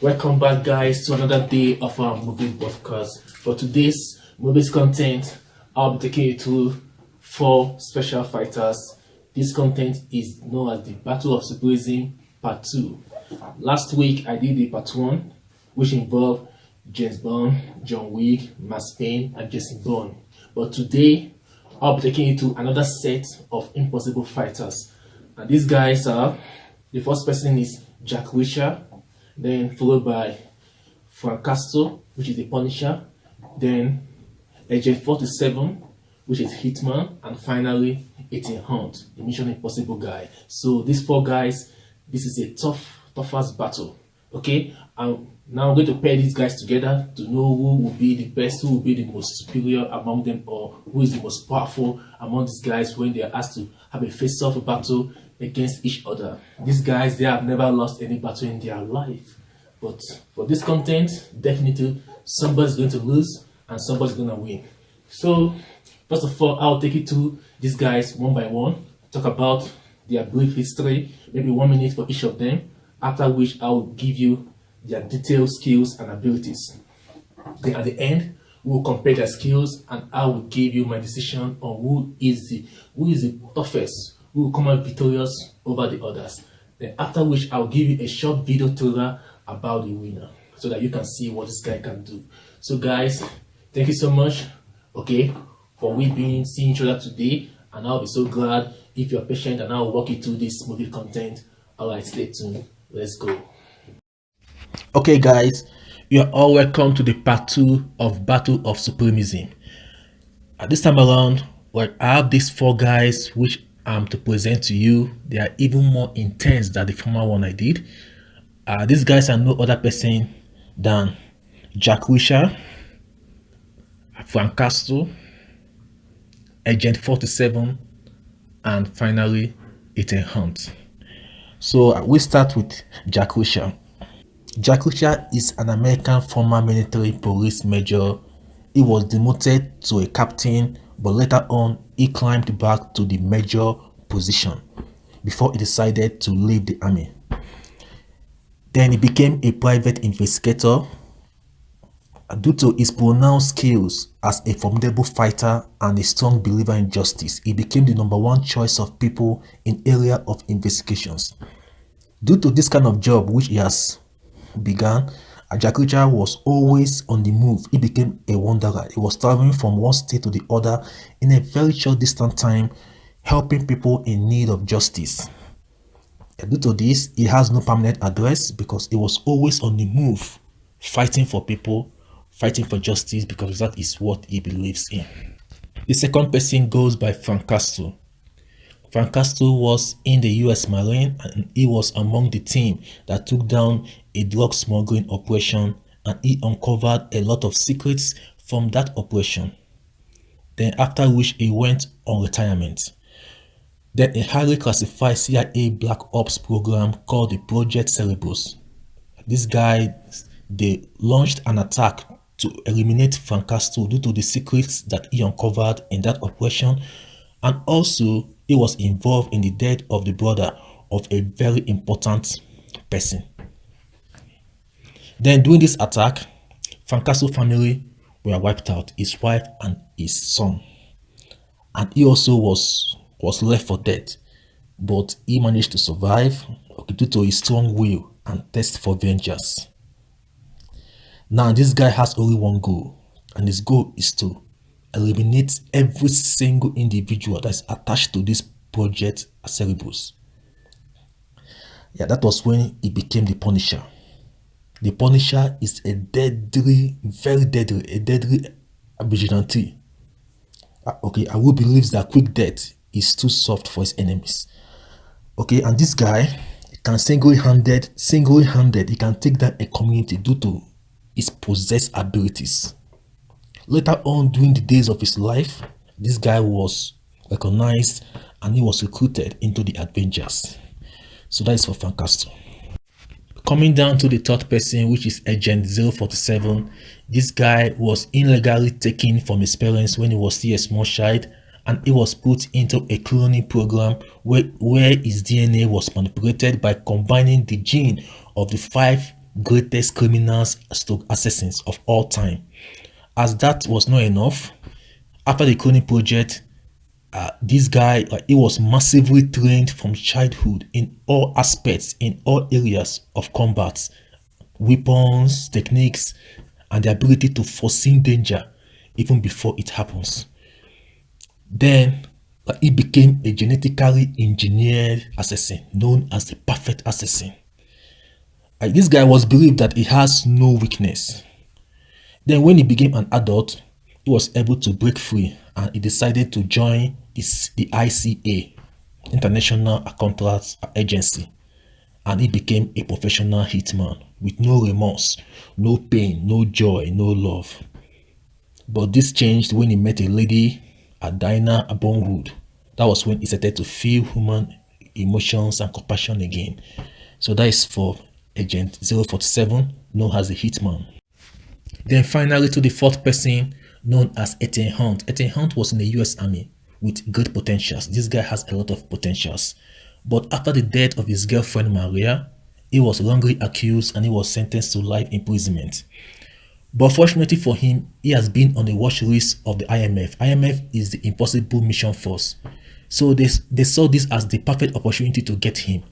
Welcome back, guys, to another day of our movie podcast. For today's movie's content, I'll be taking you through 4 special fighters. This content is known as the Battle of Supremacy Part 2. Last week, I did the Part 1, which involved James Bond, John Wick, Max Payne, and Jason Bourne. But today, I'll be taking you to another set of impossible fighters. And these guys are, the first person is Jack Reacher, then followed by Frank Castle, which is the Punisher, then Agent 47, which is Hitman, and finally Ethan Hunt, the Mission Impossible guy. So these 4 guys, this is a toughest battle. Okay, and now I'm going to pair these guys together to know who will be the best, who will be the most superior among them, or who is the most powerful among these guys when they are asked to have a face-off battle against each other. These guys, they have never lost any battle in their life. But for this content, definitely somebody's going to lose and somebody's going to win. So, first of all, I'll take you to these guys one by one, talk about their brief history, maybe 1 minute for each of them, after which I will give you their detailed skills and abilities. Then at the end, we will compare their skills and I will give you my decision on who is the toughest, who will come out victorious over the others. Then after which I'll give you a short video trailer about the winner so that you can see what this guy can do. So guys, thank you so much, okay, for we being seeing each other today, and I'll be so glad if you're patient and I'll walk you through this movie content. Alright, stay tuned. Let's go. Okay guys, you're all welcome to the part 2 of Battle of Supremacy. At this time around, well, I have these 4 guys which I'm to present to you. They are even more intense than the former one I did. These guys are no other person than Jack Reacher, Frank Castle, Agent 47, and finally Ethan Hunt. So we start with Jack Reacher. Jack Reacher is an American former military police major. He was demoted to a captain, but later on he climbed back to the major position before he decided to leave the army. Then he became a private investigator. Due to his pronounced skills as a formidable fighter and a strong believer in justice, he became the #1 choice of people in area of investigations. Due to this kind of job which he has began, Jack Reacher was always on the move. He became a wanderer. He was traveling from one state to the other in a very short distant time, helping people in need of justice. Due to this, he has no permanent address because he was always on the move, fighting for people, fighting for justice, because that is what he believes in. The second person goes by Frank Castle. Frank Castle was in the US Marine and he was among the team that took down a drug smuggling operation, and he uncovered a lot of secrets from that operation. Then after which he went on retirement. Then a highly classified CIA Black Ops program called the Project Cerebus. These guys, they launched an attack to eliminate Frank Castle due to the secrets that he uncovered in that operation, and also he was involved in the death of the brother of a very important person. Then during this attack, Frank Castle family were wiped out, his wife and his son, and he also was left for dead, but he managed to survive due to his strong will and thirst for vengeance. Now this guy has only one goal, and his goal is to eliminate every single individual that's attached to this Project Cerebus. Yeah, that was when he became the Punisher. The Punisher is a deadly, very deadly, a deadly vigilante. Okay, I will believe that quick death is too soft for his enemies. Okay, and this guy can single-handed, he can take down a community due to his possessed abilities. Later on, during the days of his life, this guy was recognized and he was recruited into the Avengers. So that is for Frank Castle. Coming down to the third person, which is Agent 047, this guy was illegally taken from his parents when he was still a small child, and he was put into a cloning program where his DNA was manipulated by combining the gene of the 5 greatest criminals stroke assassins of all time. As that was not enough, after the cloning project, this guy, like, he was massively trained from childhood in all aspects, in all areas of combat, weapons, techniques, and the ability to foresee danger even before it happens. Then, like, he became a genetically engineered assassin known as the perfect assassin. Like, this guy was believed that he has no weakness. Then when he became an adult, he was able to break free and he decided to join the ICA, International Contract Agency, and he became a professional hitman with no remorse, no pain, no joy, no love. But this changed when he met a lady at diner at Bonwood. That was when he started to feel human emotions and compassion again. So that is for Agent 047, known as the Hitman. Then finally to the fourth person, known as Ethan Hunt. Ethan Hunt was in the US Army with great potentials. This guy has a lot of potentials. But after the death of his girlfriend Maria, he was wrongly accused and he was sentenced to life imprisonment. But fortunately for him, he has been on the watch list of the IMF. IMF is the Impossible Mission Force. So they saw this as the perfect opportunity to get him.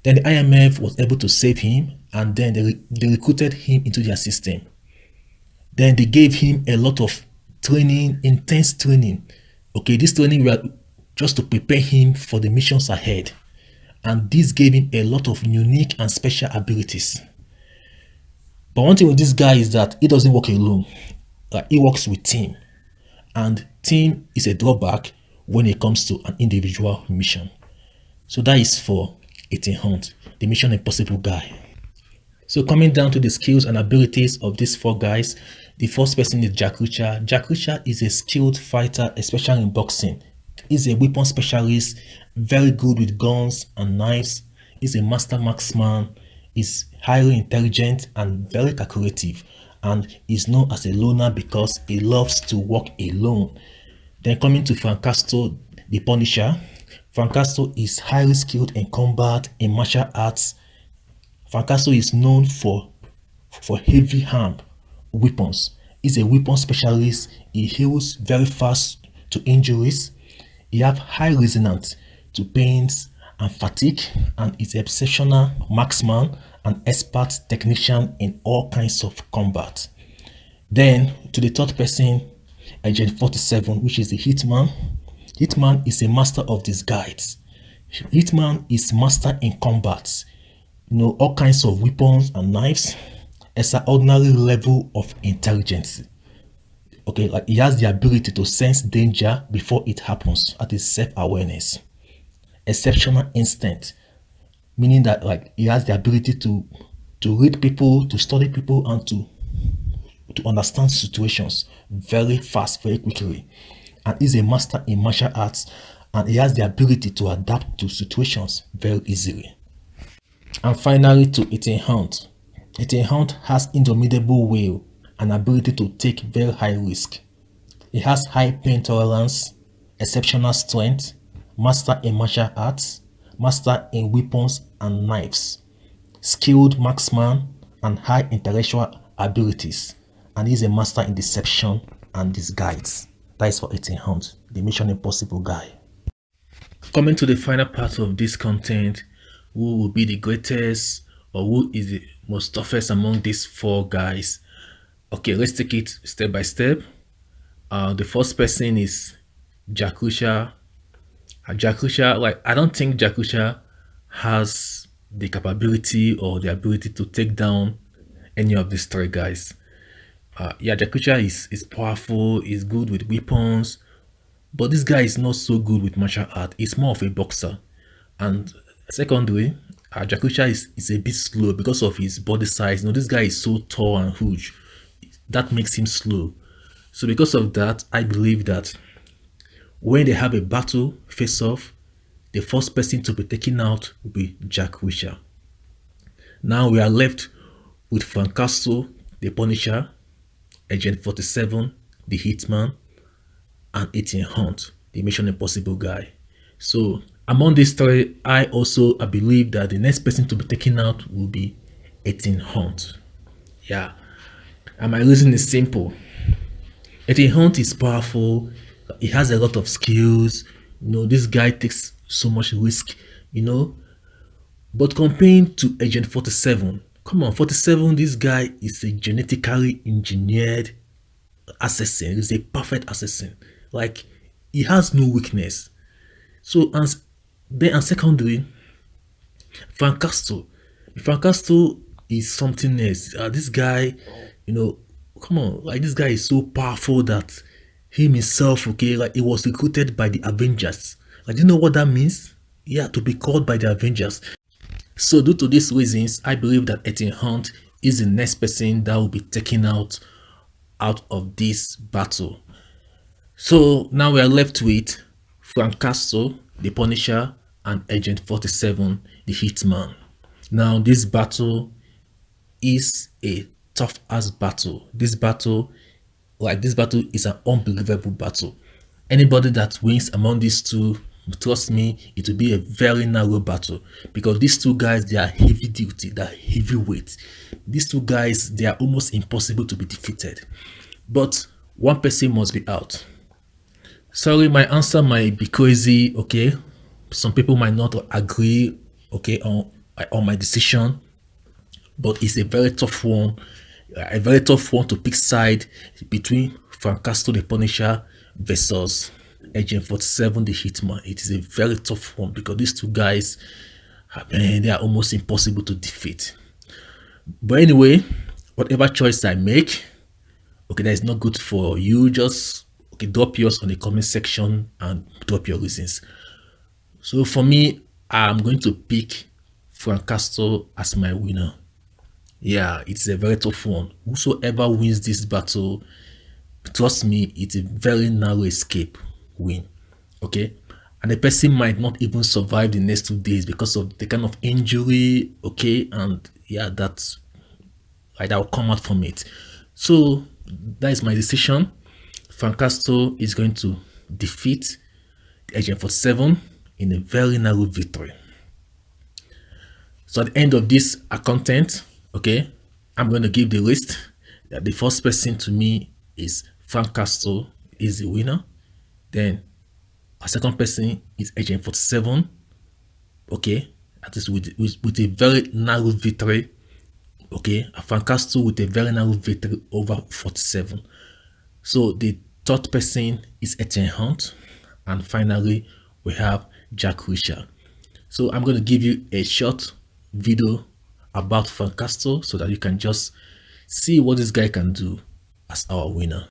Then the IMF was able to save him and then they recruited him into their system. Then they gave him a lot of training, intense training. Okay, this training were just to prepare him for the missions ahead. And this gave him a lot of unique and special abilities. But one thing with this guy is that he doesn't work alone. Like, he works with team. And team is a drawback when it comes to an individual mission. So that is for Ethan Hunt, the Mission Impossible guy. So coming down to the skills and abilities of these four guys, the first person is Jack Reacher. Jack Reacher is a skilled fighter, especially in boxing. He's a weapon specialist, very good with guns and knives. He's a master marksman. He's highly intelligent and very calculative, and is known as a loner because he loves to work alone. Then coming to Frank Castle, the Punisher. Frank Castle is highly skilled in combat, in martial arts. Frank Castle is known for heavy arm weapons. He's a weapon specialist. He heals very fast to injuries. He have high resistance to pains and fatigue, and is an exceptional marksman and expert technician in all kinds of combat. Then to the third person, Agent 47, which is the Hitman. Hitman is a master of disguise. Hitman is master in combat. All kinds of weapons and knives. Extraordinary level of intelligence. Okay, like, he has the ability to sense danger before it happens. That is self-awareness. Exceptional instinct, meaning that, like, he has the ability to read people, to study people, and to understand situations very fast, very quickly. And he's a master in martial arts, and he has the ability to adapt to situations very easily. And finally to Ethan Hunt. Ethan Hunt has indomitable will and ability to take very high risk. He has high pain tolerance, exceptional strength, master in martial arts, master in weapons and knives, skilled marksman, and high intellectual abilities. And he's a master in deception and disguise. That is for Ethan Hunt, the Mission Impossible guy. Coming to the final part of this content, who will be the greatest, or who is the most toughest among these four guys? Okay, let's take it step by step. The first person is Jack Reacher. Jack Reacher, like, I don't think Jack Reacher has the capability or the ability to take down any of these three guys. Yeah, Jack Reacher is powerful, is good with weapons, but this guy is not so good with martial art. He's more of a boxer. And secondly, Jack Reacher is a bit slow because of his body size. This guy is so tall and huge. That makes him slow. So because of that, I believe that when they have a battle face-off, the first person to be taken out will be Jack Reacher. Now we are left with Frank Castle, the Punisher, Agent 47, the Hitman, and Ethan Hunt, the Mission Impossible guy. So among these three, I believe that the next person to be taken out will be Ethan Hunt. Yeah, and my reason is simple. Ethan Hunt is powerful. He has a lot of skills. This guy takes so much risk. You know, but comparing to Agent 47, come on, 47, this guy is a genetically engineered assassin. He's a perfect assassin. Like, he has no weakness. So, and secondly, Frank Castle. Frank Castle is something else. This guy, come on, like, this guy is so powerful that him himself, okay, like, he was recruited by the Avengers. Like, do you know what that means? Yeah, to be called by the Avengers. So due to these reasons, I believe that Ethan Hunt is the next person that will be taken out of this battle. So now we are left with Frank Castle, the Punisher, and Agent 47, the Hitman. Now this battle is a tough ass battle. This battle is an unbelievable battle. Anybody that wins among these two, trust me, it will be a very narrow battle, because these two guys, they are heavy duty, they are heavyweight. These two guys, they are almost impossible to be defeated. But one person must be out. Sorry, my answer might be crazy, okay? Some people might not agree, okay, on my decision, but it's a very tough one. A very tough one to pick side between Frank Castle, the Punisher, versus Agent 47, the Hitman. It is a very tough one because these two guys, man, they are almost impossible to defeat. But anyway, whatever choice I make, okay, that is not good for you, just drop yours on the comment section and drop your reasons. So for me, I'm going to pick Frank Castle as my winner. Yeah, it's a very tough one. Whosoever wins this battle, trust me, it's a very narrow escape win. Okay, and the person might not even survive the next 2 days because of the kind of injury. Okay, and yeah, that's like that will come out from it. So that is my decision. Frank Castle is going to defeat the Agent 47 in a very narrow victory. So at the end of this content, okay, I'm going to give the list. That the first person to me is Frank Castle, is the winner. Then a second person is Agent 47. Okay, that is with a very narrow victory. Okay, Frank Castle with a very narrow victory over 47. So the third person is Ethan Hunt, and finally we have Jack Reacher. So I'm going to give you a short video about Frank Castle so that you can just see what this guy can do as our winner.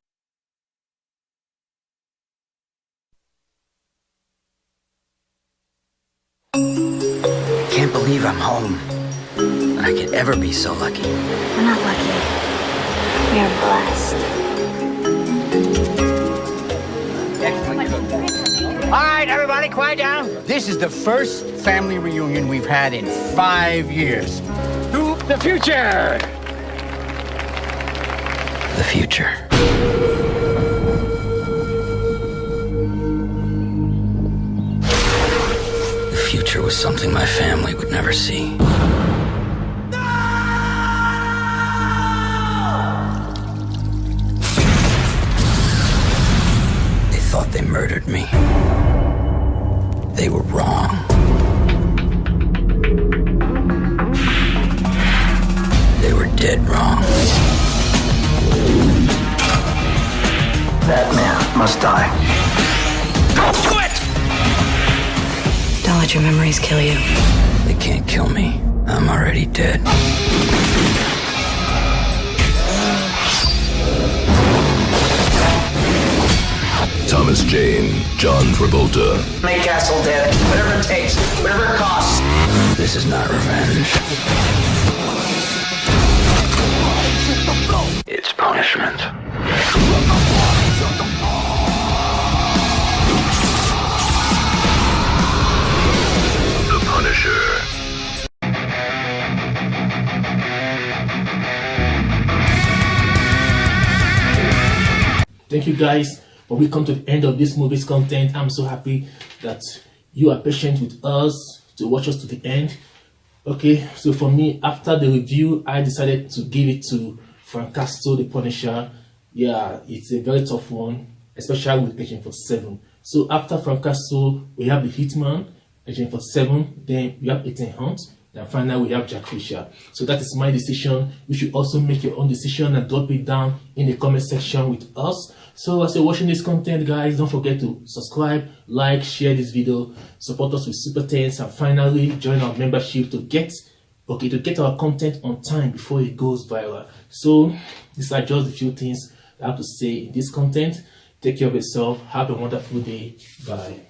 Can't believe I'm home. And I could ever be so lucky. We're not lucky. We are blessed. All right, everybody, quiet down. This is the first family reunion we've had in 5 years. To the future! The future. The future was something my family would never see. They thought they murdered me. They were wrong. They were dead wrong. That man must die. Don't do it! Don't let your memories kill you. They can't kill me. I'm already dead. Thomas Jane, John Travolta. Make Castle dead. Whatever it takes. Whatever it costs. This is not revenge. It's punishment. The Punisher. Thank you guys. But we come to the end of this movie's content. I'm so happy that you are patient with us to watch us to the end. Okay, so for me, after the review, I decided to give it to Francesco the Punisher. Yeah, it's a very tough one, especially with Agent 47. So after Francesco, we have the Hitman, Agent 47, then we have Ethan Hunt, then finally we have Jack Fisher. So that is my decision. You should also make your own decision and drop it down in the comment section with us. So as you're watching this content, guys, don't forget to subscribe, like, share this video, support us with super thanks, and finally join our membership to get our content on time before it goes viral. So these are just a few things I have to say in this content. Take care of yourself. Have a wonderful day. Bye.